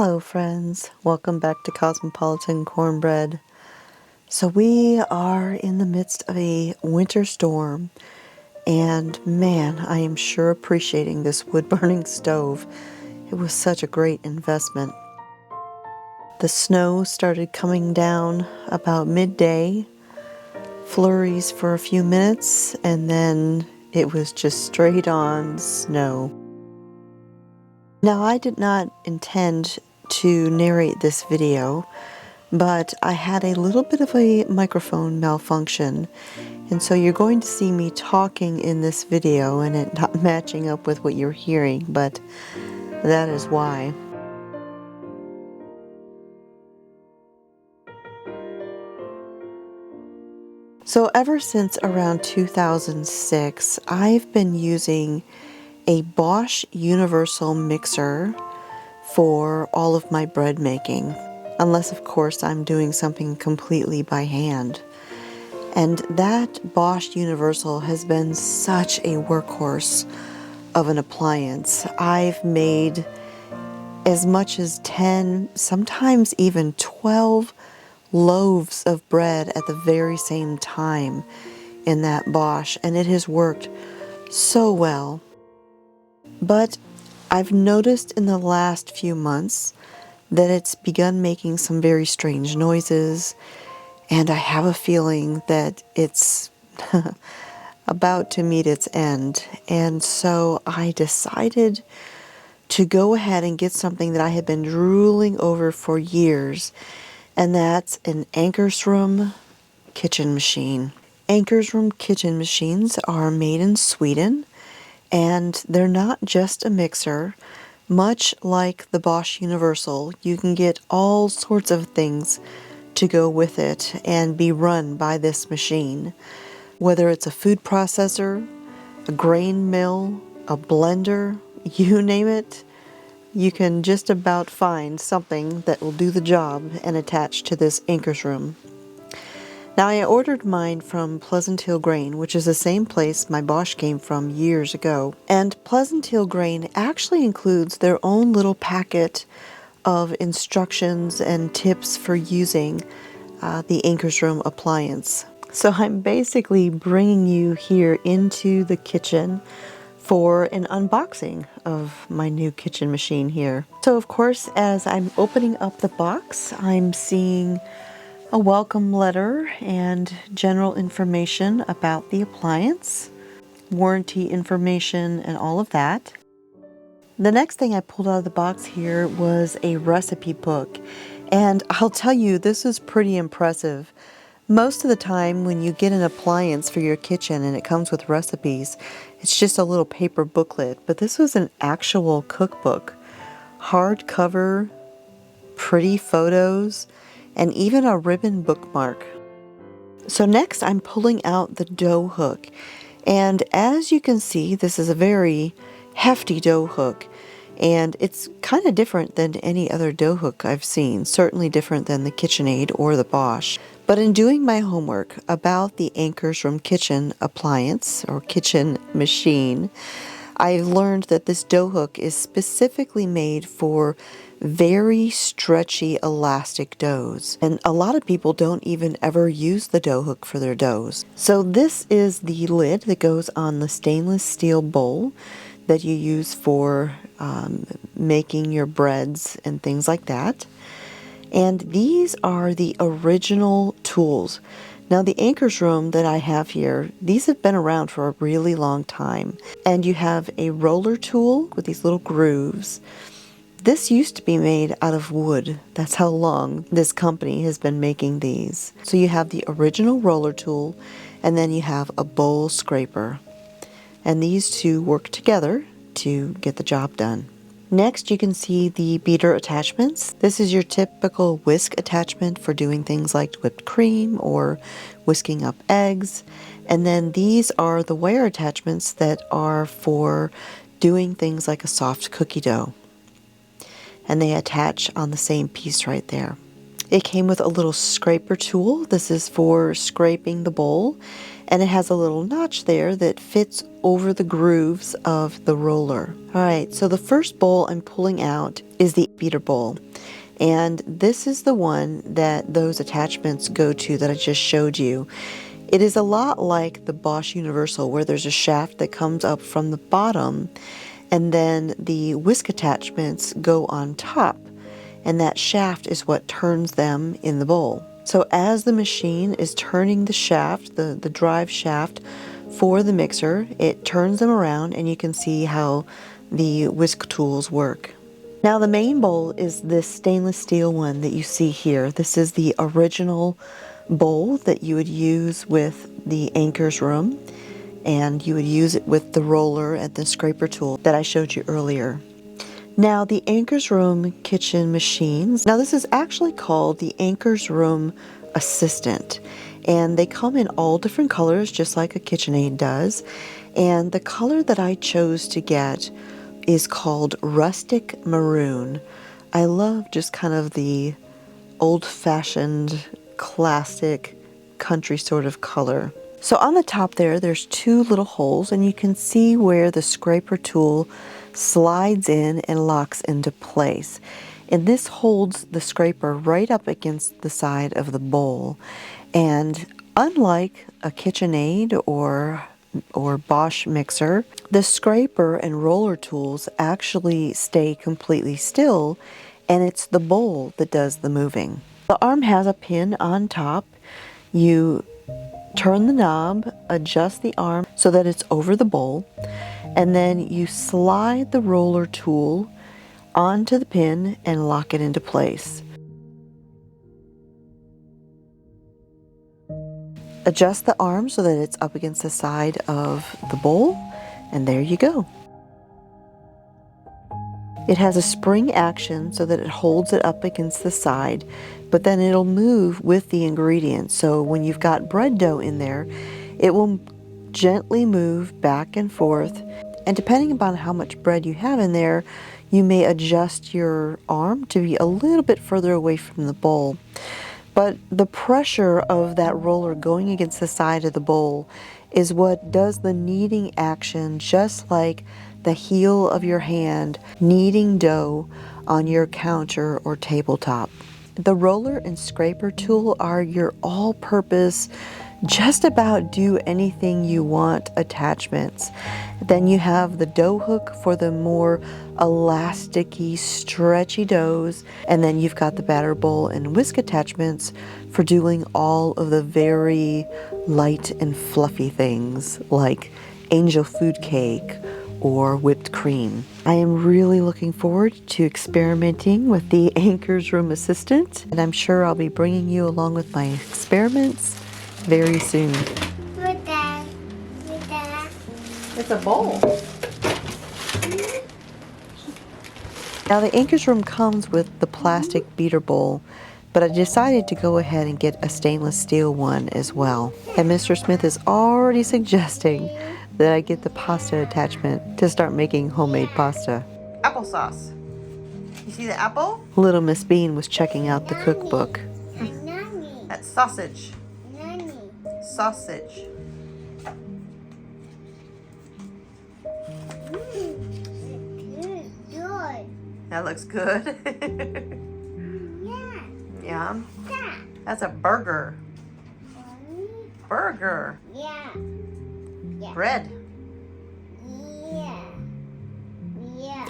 Hello friends, welcome back to Cosmopolitan Cornbread. So we are in the midst of a winter storm, and man, I am sure appreciating this wood-burning stove. It was such a great investment. The snow started coming down about midday, flurries for a few minutes, and then it was just straight on snow. Now, I did not intend to narrate this video, but I had a little bit of a microphone malfunction, and so you're going to see me talking in this video and it not matching up with what you're hearing, but that is why. So ever since around 2006, I've been using a Bosch universal mixer for all of my bread making, unless of course I'm doing something completely by hand. And that Bosch Universal has been such a workhorse of an appliance. I've made as much as 10, sometimes even 12 loaves of bread at the very same time in that Bosch, and it has worked so well. But I've noticed in the last few months that it's begun making some very strange noises, and I have a feeling that it's about to meet its end. And so I decided to go ahead and get something that I had been drooling over for years, and that's an Ankarsrum kitchen machine. Ankarsrum kitchen machines are made in Sweden, and they're not just a mixer. Much like the Bosch Universal, you can get all sorts of things to go with it and be run by this machine. Whether it's a food processor, a grain mill, a blender, you name it, you can just about find something that will do the job and attach to this Ankarsrum. Now, I ordered mine from Pleasant Hill Grain, which is the same place my Bosch came from years ago. And Pleasant Hill Grain actually includes their own little packet of instructions and tips for using the Ankarsrum appliance. So I'm basically bringing you here into the kitchen for an unboxing of my new kitchen machine here. So of course, as I'm opening up the box, I'm seeing a welcome letter and general information about the appliance, warranty information, and all of that. The next thing I pulled out of the box here was a recipe book, and I'll tell you, this is pretty impressive. Most of the time when you get an appliance for your kitchen and it comes with recipes, it's just a little paper booklet, but this was an actual cookbook, hardcover, pretty photos, and even a ribbon bookmark. So next I'm pulling out the dough hook, and as you can see, this is a very hefty dough hook, and it's kind of different than any other dough hook I've seen, certainly different than the KitchenAid or the Bosch. But in doing my homework about the Ankarsrum kitchen appliance or kitchen machine, I learned that this dough hook is specifically made for very stretchy elastic doughs, and a lot of people don't even ever use the dough hook for their doughs. So this is the lid that goes on the stainless steel bowl that you use for making your breads and things like that. And these are the original tools. Now, the Ankarsrum that I have here, these have been around for a really long time. And you have a roller tool with these little grooves. This used to be made out of wood. That's how long this company has been making these. So you have the original roller tool, and then you have a bowl scraper. And these two work together to get the job done. Next, you can see the beater attachments. This is your typical whisk attachment for doing things like whipped cream or whisking up eggs. And then these are the wire attachments that are for doing things like a soft cookie dough. And they attach on the same piece right there. It came with a little scraper tool. This is for scraping the bowl, and it has a little notch there that fits over the grooves of the roller. All right, so the first bowl I'm pulling out is the beater bowl. And this is the one that those attachments go to that I just showed you. It is a lot like the Bosch Universal, where there's a shaft that comes up from the bottom, and then the whisk attachments go on top, and that shaft is what turns them in the bowl. So as the machine is turning the shaft, the drive shaft for the mixer, it turns them around, and you can see how the whisk tools work. Now the main bowl is this stainless steel one that you see here. This is the original bowl that you would use with the Ankarsrum, and you would use it with the roller and the scraper tool that I showed you earlier. Now the Ankarsrum kitchen machines, now this is actually called the Ankarsrum Assistant, and they come in all different colors just like a KitchenAid does, and the color that I chose to get is called Rustic Maroon. I love just kind of the old-fashioned, classic, country sort of color. So on the top there's two little holes, and you can see where the scraper tool slides in and locks into place. And this holds the scraper right up against the side of the bowl. And unlike a KitchenAid or Bosch mixer, the scraper and roller tools actually stay completely still, and it's the bowl that does the moving. The arm has a pin on top. You turn the knob, adjust the arm so that it's over the bowl, and then you slide the roller tool onto the pin and lock it into place. Adjust the arm so that it's up against the side of the bowl, and there you go. It has a spring action so that it holds it up against the side, but then it'll move with the ingredients. So when you've got bread dough in there, it will gently move back and forth. And depending upon how much bread you have in there, you may adjust your arm to be a little bit further away from the bowl. But the pressure of that roller going against the side of the bowl is what does the kneading action, just like the heel of your hand kneading dough on your counter or tabletop. The roller and scraper tool are your all-purpose, just about do anything you want attachments. Then you have the dough hook for the more elasticy, stretchy doughs, and then you've got the batter bowl and whisk attachments for doing all of the very light and fluffy things like angel food cake or whipped cream. I am really looking forward to experimenting with the Ankarsrum Assistant, and I'm sure I'll be bringing you along with my experiments very soon. It's a bowl. Now the Ankarsrum comes with the plastic beater bowl, but I decided to go ahead and get a stainless steel one as well. And Mr. Smith is already suggesting that I get the pasta attachment to start making homemade pasta. Applesauce. You see the apple? Little Miss Bean was checking out the cookbook. That's sausage. Sausage. That looks good. Yeah. That's a burger. Burger. Yeah. Bread. Yeah.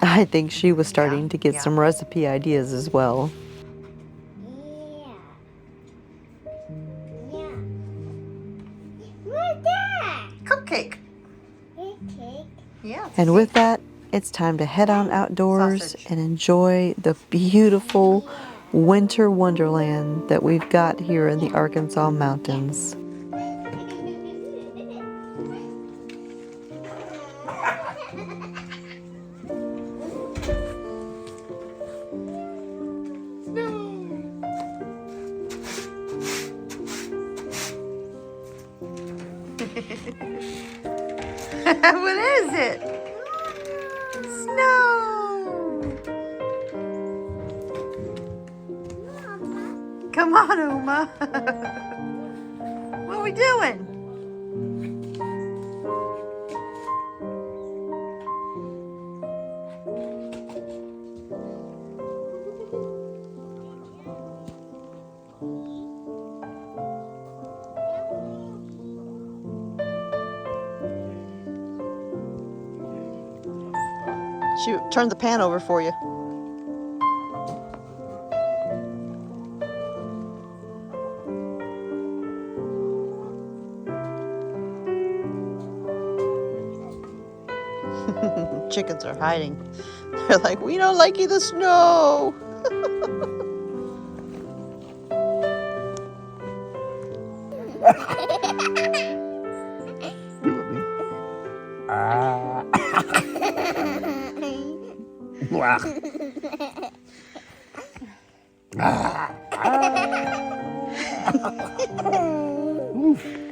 I think she was starting to get some recipe ideas as well. What's that? Cupcake. Cake. Yeah. And with that, it's time to head on outdoors and enjoy the beautiful winter wonderland that we've got here in the Arkansas mountains. What is it? Snow! Come on, Uma. What are we doing? She turned the pan over for you. Chickens are hiding. They're like, we don't like you, the snow. Do it, me. Ah. Wah. Ah. Ah. Oof.